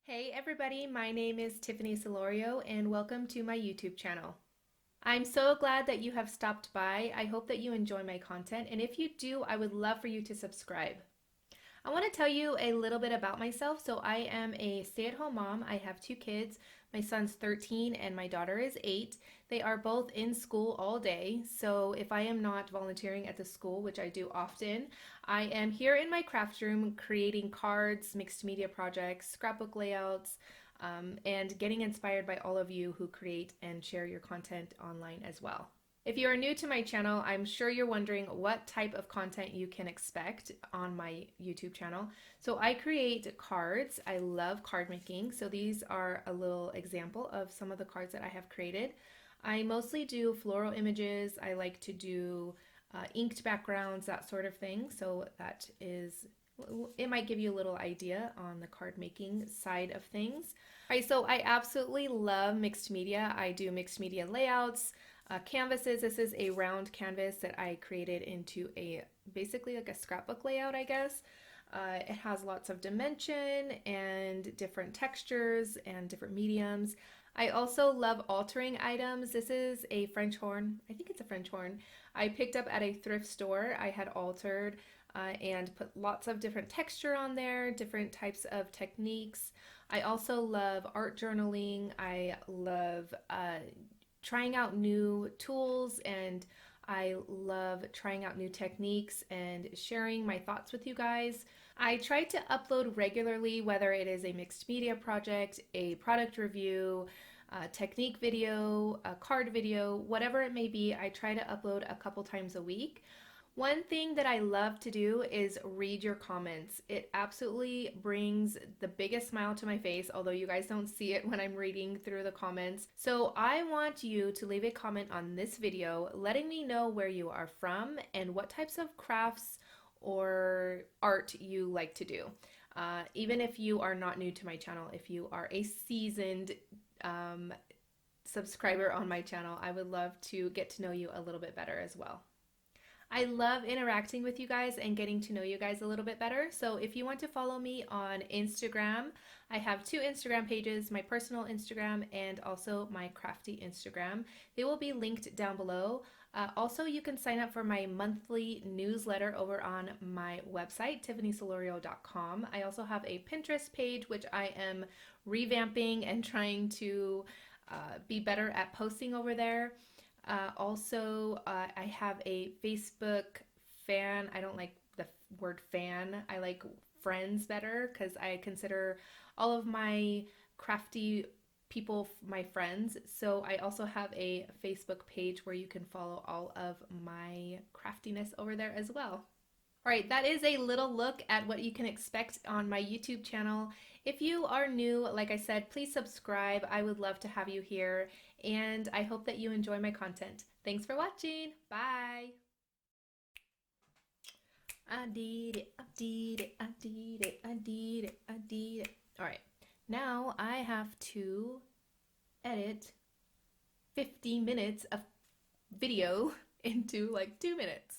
Hey everybody, my name is Tiffany Solorio and welcome to my YouTube channel. I'm so glad that you have stopped by. I hope that you enjoy my content, and if you do, I would love for you to subscribe. I want to tell you a little bit about myself. So I am a stay-at-home mom. I have two kids. My son's 13 and my daughter is 8. They are both in school all day. So if I am not volunteering at the school, which I do often, I am here in my craft room creating cards, mixed media projects, scrapbook layouts, and getting inspired by all of you who create and share your content online as well. If you are new to my channel, I'm sure you're wondering what type of content you can expect on my YouTube channel. So I create cards. I love card making. So these are a little example of some of the cards that I have created. I mostly do floral images. I like to do inked backgrounds, that sort of thing. So that is, it might give you a little idea on the card making side of things. All right, so I absolutely love mixed media. I do mixed media layouts, canvases. This is a round canvas that I created into a basically like a scrapbook layout, I guess. It has lots of dimension and different textures and different mediums. I also love altering items. This is a French horn. I think it's a French horn. I picked up at a thrift store. I had altered and put lots of different texture on there, different types of techniques. I also love art journaling. I love trying out new tools, and I love trying out new techniques and sharing my thoughts with you guys. I try to upload regularly, whether it is a mixed media project, a product review, a technique video, a card video, whatever it may be. I try to upload a couple times a week. One thing that I love to do is read your comments. It absolutely brings the biggest smile to my face, although you guys don't see it when I'm reading through the comments. So I want you to leave a comment on this video letting me know where you are from and what types of crafts or art you like to do. Even if you are not new to my channel, if you are a seasoned subscriber on my channel, I would love to get to know you a little bit better as well. I love interacting with you guys and getting to know you guys a little bit better. So if you want to follow me on Instagram, I have two Instagram pages, my personal Instagram and also my crafty Instagram. They will be linked down below. Also, you can sign up for my monthly newsletter over on my website, tiffanysolorio.com. I also have a Pinterest page, which I am revamping and trying to be better at posting over there. I have a Facebook fan. I don't like the word fan. I like friends better because I consider all of my crafty people my friends. So I also have a Facebook page where you can follow all of my craftiness over there as well. All right, that is a little look at what you can expect on my YouTube channel. If you are new, like I said, please subscribe. I would love to have you here, and I hope that you enjoy my content. Thanks for watching. Bye. I did it, I did it, I did it, I did it, I did it. All right, now I have to edit 50 minutes of video into like 2 minutes.